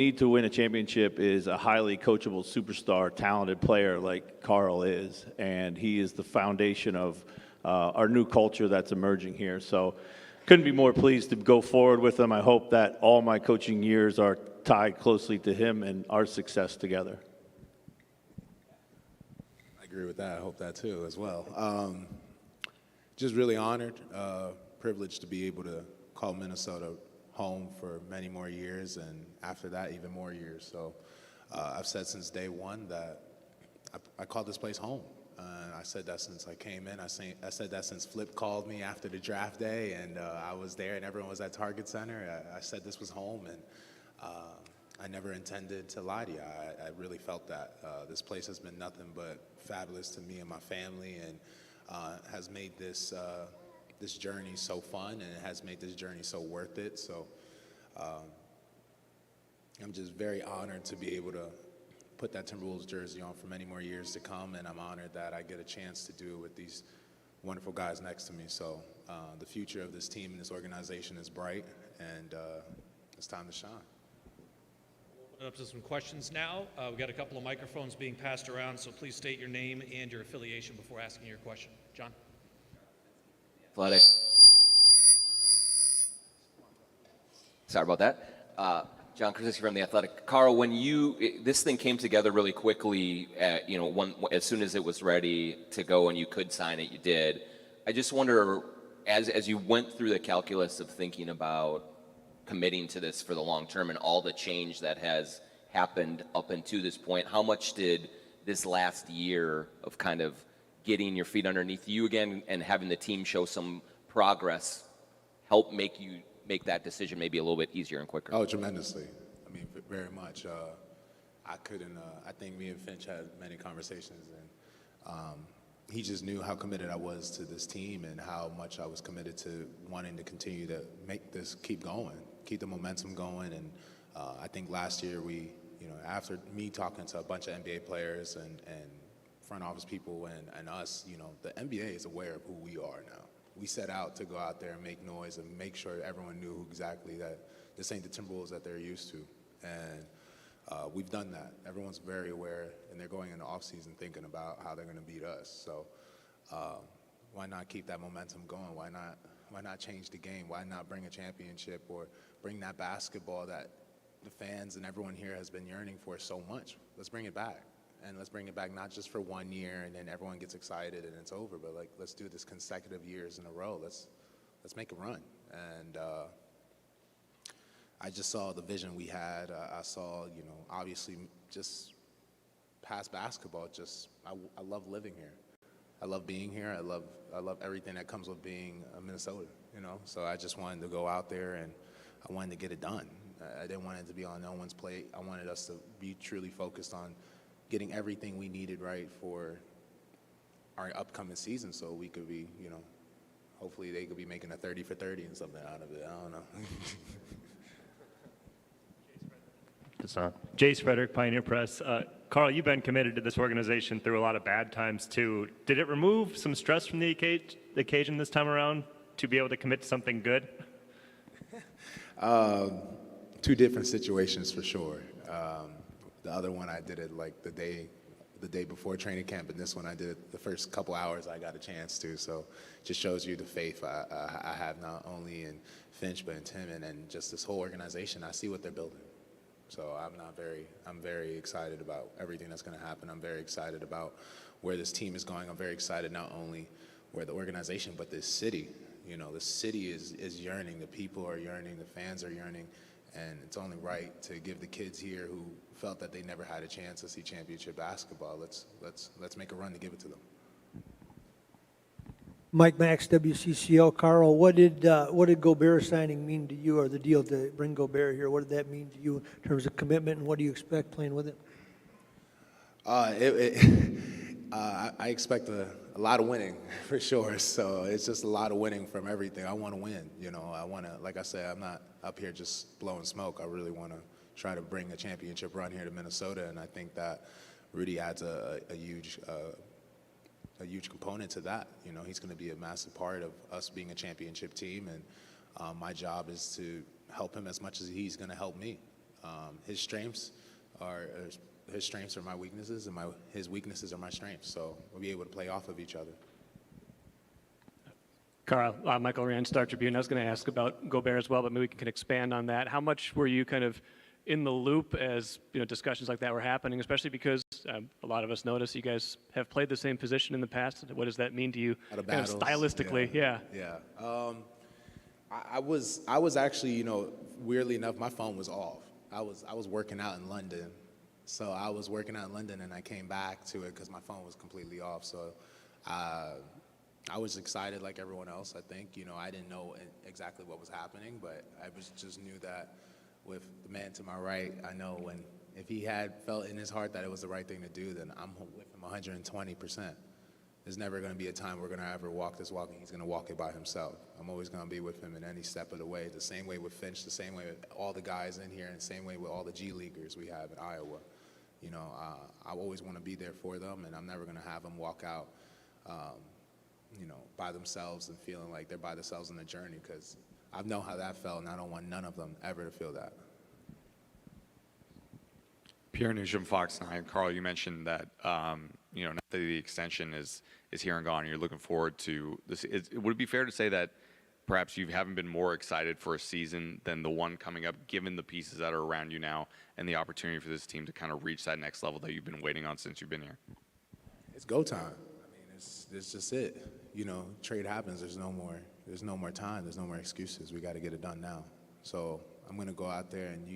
Need to win a championship is a highly coachable superstar, talented player like Karl is, and he is the foundation of our new culture that's emerging here. So couldn't be more pleased to go forward with him. I hope that all my coaching years are tied closely to him and our success together. I agree with that. I hope that too as well. Just really honored, privileged to be able to call Minnesota home for many more years, and after that, even more years. So I've said since day one that I call this place home. I said that since I came in. I said that since Flip called me after the draft day, and I was there, and everyone was at Target Center. I said this was home, and I never intended to lie to you. I really felt that. This place has been nothing but fabulous to me and my family, and has made this this journey so fun, and it has made this journey so worth it. So I'm just very honored to be able to put that Timberwolves jersey on for many more years to come, and I'm honored that I get a chance to do it with these wonderful guys next to me. So the future of this team and this organization is bright, and it's time to shine. We'll open it up to some questions now. We've got a couple of microphones being passed around, so please state your name and your affiliation before asking your question. John? Athletic. Sorry about that. John Krasinski from The Athletic. Karl, when this thing came together really quickly, as soon as it was ready to go and you could sign it, you did. I just wonder, as you went through the calculus of thinking about committing to this for the long term and all the change that has happened up until this point, how much did this last year of kind of getting your feet underneath you again and having the team show some progress help make that decision maybe a little bit easier and quicker? Oh, tremendously. I mean, very much. I think me and Finch had many conversations, and he just knew how committed I was to this team and how much I was committed to wanting to continue to make this keep going, keep the momentum going. And I think last year after me talking to a bunch of NBA players and front office people and us, the NBA is aware of who we are now. We set out to go out there and make noise and make sure everyone knew exactly that this ain't the Timberwolves that they're used to. And we've done that. Everyone's very aware, and they're going into offseason thinking about how they're going to beat us. So why not keep that momentum going? Why not change the game? Why not bring a championship or bring that basketball that the fans and everyone here has been yearning for so much? Let's bring it back. And let's bring it back not just for 1 year and then everyone gets excited and it's over, but let's do this consecutive years in a row. Let's make a run. And I just saw the vision we had. I saw, obviously just past basketball. I love living here. I love being here. I love everything that comes with being a Minnesota. So I just wanted to go out there and I wanted to get it done. I didn't want it to be on no one's plate. I wanted us to be truly focused on getting everything we needed right for our upcoming season, so we could be, hopefully they could be making a 30 for 30 and something out of it. I don't know. It's on. Jace Frederick, Pioneer Press. Karl, you've been committed to this organization through a lot of bad times too. Did it remove some stress from the occasion this time around to be able to commit to something good? Two different situations for sure. The other one I did it like the day before training camp, and this one I did it the first couple hours I got a chance to. So it just shows you the faith I have not only in Finch but in Tim and just this whole organization. I see what they're building. So I'm very excited about everything that's going to happen. I'm very excited about where this team is going. I'm very excited not only where the organization but this city. The city is yearning. The people are yearning. The fans are yearning. And it's only right to give the kids here who felt that they never had a chance to see championship basketball. Let's make a run to give it to them. Mike Max, WCCO. Karl, what did Gobert signing mean to you, or the deal to bring Gobert here? What did that mean to you in terms of commitment, and what do you expect playing with him? I expect a lot of winning for sure. So it's just a lot of winning from everything. I want to win. I want to, like I said, I'm not up here just blowing smoke. I really want to try to bring a championship run here to Minnesota, and I think that Rudy adds a huge component to that. He's going to be a massive part of us being a championship team, and my job is to help him as much as he's going to help me. His strengths are my weaknesses, and his weaknesses are my strengths. So we'll be able to play off of each other. Carl, Michael Rand, Star Tribune. I was going to ask about Gobert as well, but maybe we can expand on that. How much were you kind of in the loop as discussions like that were happening, especially because a lot of us notice you guys have played the same position in the past. What does that mean to you Out of kind of battles. stylistically? Yeah. I was actually, weirdly enough, my phone was off. I was working out in London. So I was working out in London, and I came back to it because my phone was completely off. So I was excited like everyone else, I think. I didn't know exactly what was happening, but I just knew that with the man to my right, I know if he had felt in his heart that it was the right thing to do, then I'm with him 120%. There's never going to be a time we're going to ever walk this walk and he's going to walk it by himself. I'm always going to be with him in any step of the way, the same way with Finch, the same way with all the guys in here, and the same way with all the G Leaguers we have in Iowa. I always want to be there for them, and I'm never going to have them walk out, by themselves and feeling like they're by themselves on the journey, because I know how that felt, and I don't want none of them ever to feel that. Pierre Nugent, Fox 9. Carl, you mentioned that, now that the extension is here and gone, and you're looking forward to this. Would it be fair to say that perhaps you haven't been more excited for a season than the one coming up, given the pieces that are around you now and the opportunity for this team to kind of reach that next level that you've been waiting on since you've been here? It's go time. It's just it. Trade happens. There's no more time. There's no more excuses. We got to get it done now. So I'm going to go out there and,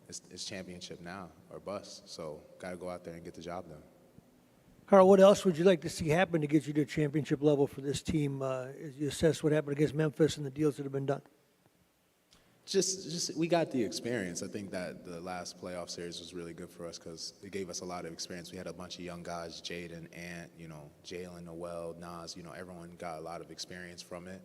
it's championship now or bust. So got to go out there and get the job done. Carl, what else would you like to see happen to get you to championship level for this team as you assess what happened against Memphis and the deals that have been done? Just we got the experience. I think that the last playoff series was really good for us because it gave us a lot of experience. We had a bunch of young guys, Jaden, Ant, Jalen, Noel, Nas, everyone got a lot of experience from it.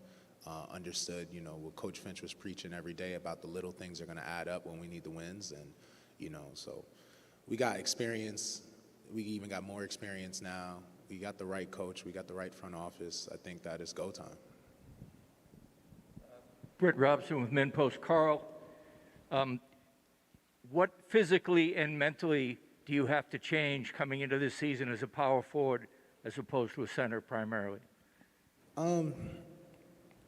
Understood, what Coach Finch was preaching every day about the little things are going to add up when we need the wins. And, so we got experience. We even got more experience now. We got the right coach. We got the right front office. I think that is go time. Britt Robson with Men Post. Carl, what physically and mentally do you have to change coming into this season as a power forward as opposed to a center primarily?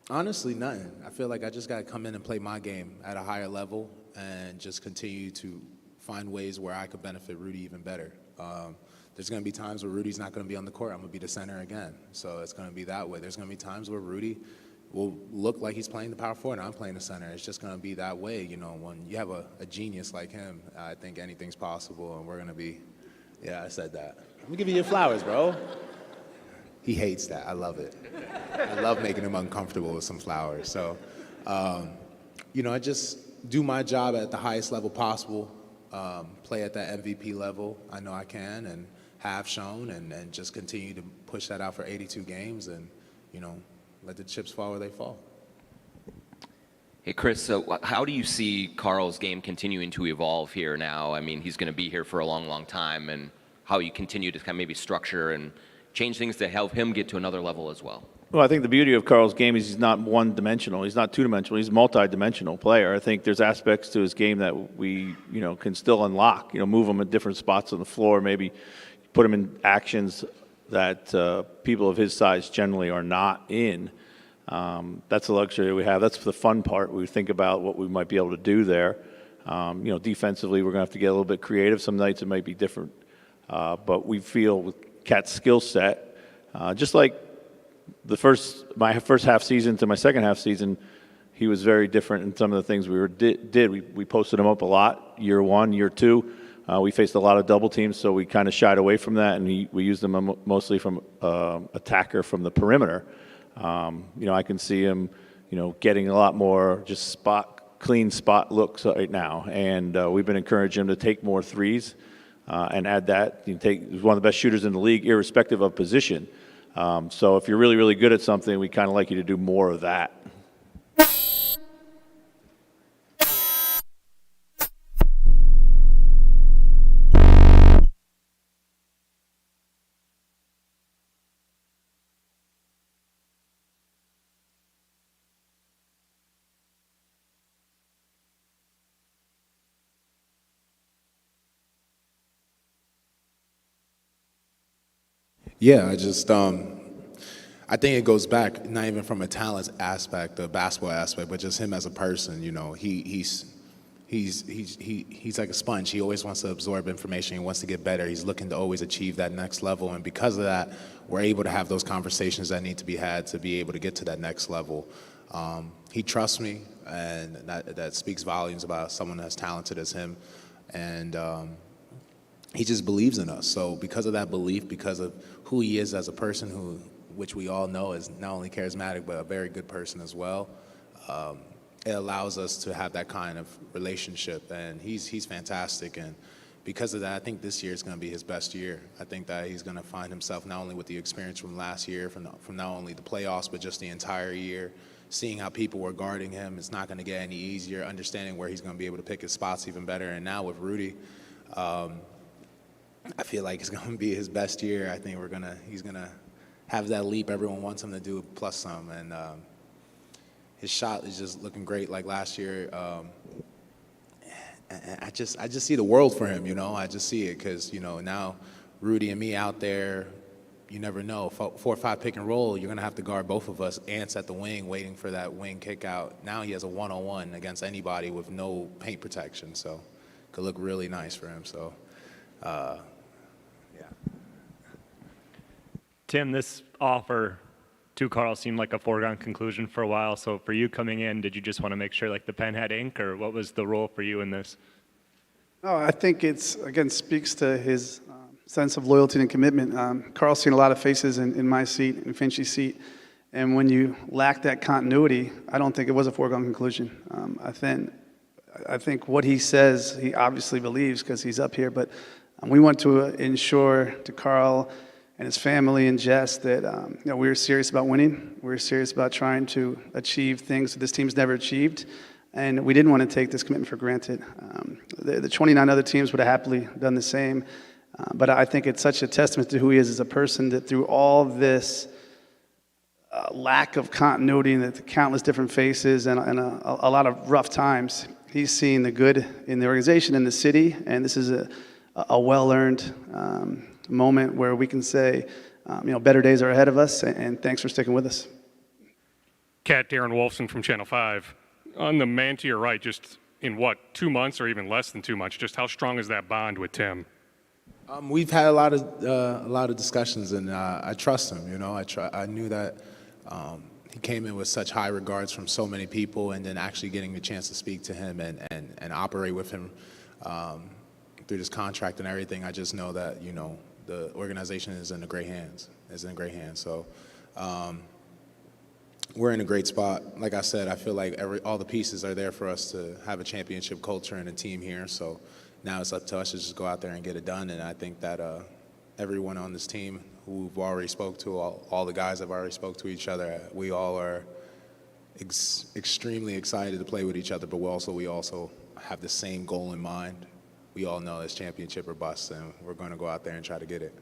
Honestly, nothing. I feel like I just got to come in and play my game at a higher level and just continue to find ways where I could benefit Rudy even better. There's going to be times where Rudy's not going to be on the court. I'm going to be the center again. So it's going to be that way. There's going to be times where Rudy will look like he's playing the power forward and I'm playing the center. It's just going to be that way. When you have a genius like him, I think anything's possible, and we're going to be, yeah, I said that. I'm going to give you your flowers, bro. He hates that. I love it. I love making him uncomfortable with some flowers. So, I just do my job at the highest level possible, play at that MVP level. I know I can and have shown, and just continue to push that out for 82 games and, let the chips fall where they fall. Hey, Chris, so how do you see Carl's game continuing to evolve here now? I mean, he's going to be here for a long, long time, and how you continue to kind of maybe structure and change things to help him get to another level as well? Well, I think the beauty of Carl's game is he's not one-dimensional. He's not two-dimensional. He's a multi-dimensional player. I think there's aspects to his game that we, can still unlock. Move him at different spots on the floor, maybe put him in actions that people of his size generally are not in. That's the luxury we have. That's the fun part. We think about what we might be able to do there. Defensively, we're going to have to get a little bit creative. Some nights it might be different. But we feel with Cat's skill set, just like my first half season to my second half season, he was very different in some of the things we did. We posted him up a lot, year one, year two. We faced a lot of double teams, so we kind of shied away from that, and we used him mostly from attacker from the perimeter. I can see him, getting a lot more just clean spot looks right now, and we've been encouraging him to take more threes and add that. He's one of the best shooters in the league, irrespective of position. So if you're really, really good at something, we kind of like you to do more of that. Yeah, I think it goes back not even from a talent aspect, a basketball aspect, but just him as a person. You know, he's like a sponge. He always wants to absorb information. He wants to get better. He's looking to always achieve that next level, and because of that, we're able to have those conversations that need to be had to be able to get to that next level. He trusts me, and that speaks volumes about someone as talented as him, and he just believes in us. So because of that belief, because of who he is as a person, which we all know is not only charismatic but a very good person as well, it allows us to have that kind of relationship, and he's fantastic. And because of that, I think this year is going to be his best year. I think that he's going to find himself not only with the experience from last year, from not only the playoffs, but just the entire year, seeing how people were guarding him. It's not going to get any easier, understanding where he's going to be able to pick his spots even better. And now with Rudy, I feel like it's going to be his best year. I think he's going to have that leap everyone wants him to do, plus some. And his shot is just looking great like last year. And I just see the world for him, you know. I just see it because, you know, now Rudy and me out there, you never know. 4 or 5 pick and roll, you're going to have to guard both of us. Ant's at the wing waiting for that wing kick out. Now he has a one-on-one against anybody with no paint protection. So it could look really nice for him. So, yeah. Tim, this offer to Karl seemed like a foregone conclusion for a while. So for you coming in, did you just want to make sure like the pen had ink, or what was the role for you in this? No, I think again, speaks to his sense of loyalty and commitment. Karl's seen a lot of faces in my seat, in Finch's seat, and when you lack that continuity, I don't think it was a foregone conclusion. I think what he says, he obviously believes because he's up here, but we want to ensure to Karl and his family and Jess that you know, we were serious about winning. We were serious about trying to achieve things that this team's never achieved, and we didn't want to take this commitment for granted. The 29 other teams would have happily done the same, but I think it's such a testament to who he is as a person that through all this lack of continuity and the countless different faces and a lot of rough times, he's seen the good in the organization, in the city, and this is a well-earned moment where we can say, you know, better days are ahead of us, and thanks for sticking with us. Cat Darren Wolfson from Channel 5. On the man to your right, just in what, 2 months or even less than 2 months, just how strong is that bond with Tim? We've had a lot of discussions, and I trust him. You know, I knew that he came in with such high regards from so many people, and then actually getting the chance to speak to him and operate with him through this contract and everything. I just know that, you know, the organization is in great hands. So we're in a great spot. Like I said, I feel like all the pieces are there for us to have a championship culture and a team here. So now it's up to us to just go out there and get it done. And I think that everyone on this team who we've already spoke to, all the guys have already spoke to each other, we all are extremely excited to play with each other, but we also have the same goal in mind. We all know it's championship or bust, and we're going to go out there and try to get it.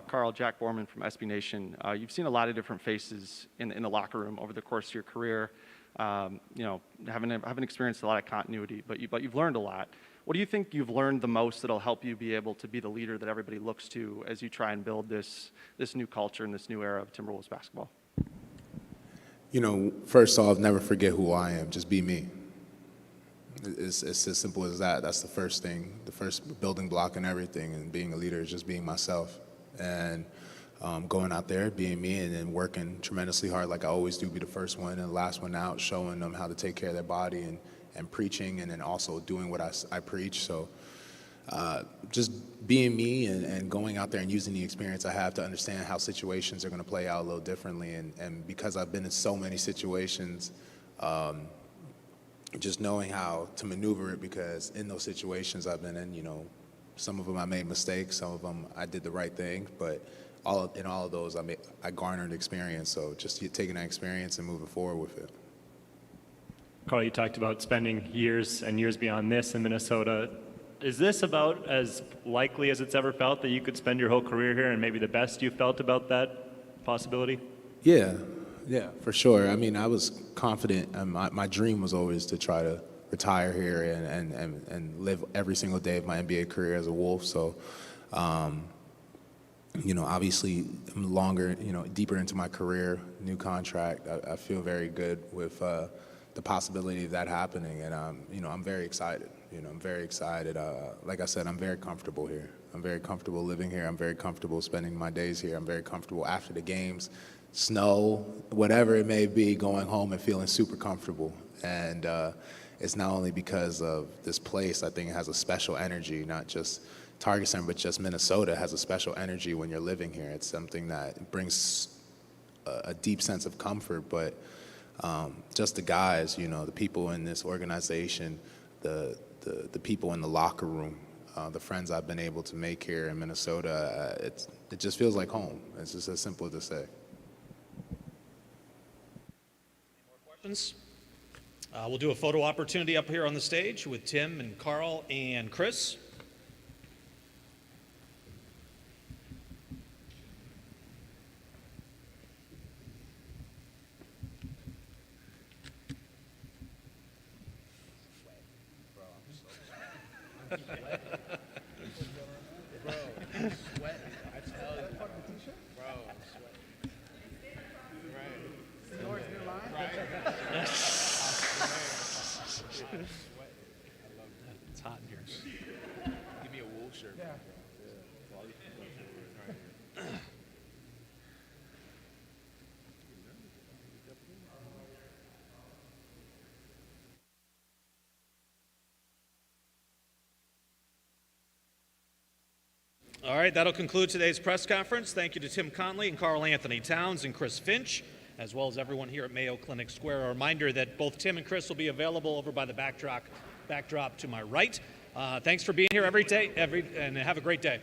Karl, Jack Borman from SB Nation. You've seen a lot of different faces in the locker room over the course of your career. You know, haven't experienced a lot of continuity, but you've learned a lot. What do you think you've learned the most that'll help you be able to be the leader that everybody looks to as you try and build this new culture and this new era of Timberwolves basketball? You know, first off, never forget who I am. Just be me. It's as simple as that. That's the first thing, the first building block in everything. And being a leader is just being myself. And going out there, being me, and then working tremendously hard like I always do, be the first one and the last one out, showing them how to take care of their body and preaching, and then also doing what I preach. So just being me and going out there and using the experience I have to understand how situations are going to play out a little differently. And because I've been in so many situations, just knowing how to maneuver it, because in those situations I've been in, you know, some of them I made mistakes, some of them I did the right thing, but in all of those I garnered experience. So just taking that experience and moving forward with it. Karl, you talked about spending years and years beyond this in Minnesota. Is this about as likely as it's ever felt that you could spend your whole career here, and maybe the best you felt about that possibility? Yeah, for sure. I mean, I was confident. My dream was always to try to retire here and live every single day of my NBA career as a Wolf. So Obviously, I'm longer, deeper into my career, new contract. I feel very good with the possibility of that happening, and I'm very excited. I'm very excited. Like I said, I'm very comfortable here. I'm very comfortable living here. I'm very comfortable spending my days here. I'm very comfortable after the games, snow, whatever it may be, going home and feeling super comfortable. And it's not only because of this place. I think it has a special energy, not just Target Center, but just Minnesota has a special energy when you're living here. It's something that brings a deep sense of comfort, but just the guys, the people in this organization, the people in the locker room, the friends I've been able to make here in Minnesota, it just feels like home. It's just as simple to say. Questions? We'll do a photo opportunity up here on the stage with Tim and Karl and Chris. It's hot in here. Give me a wool shirt. Yeah. All right, that'll conclude today's press conference. Thank you to Tim Connelly and Karl-Anthony Towns and Chris Finch, as well as everyone here at Mayo Clinic Square. A reminder that both Tim and Chris will be available over by the backdrop to my right. Thanks for being here every day, and have a great day.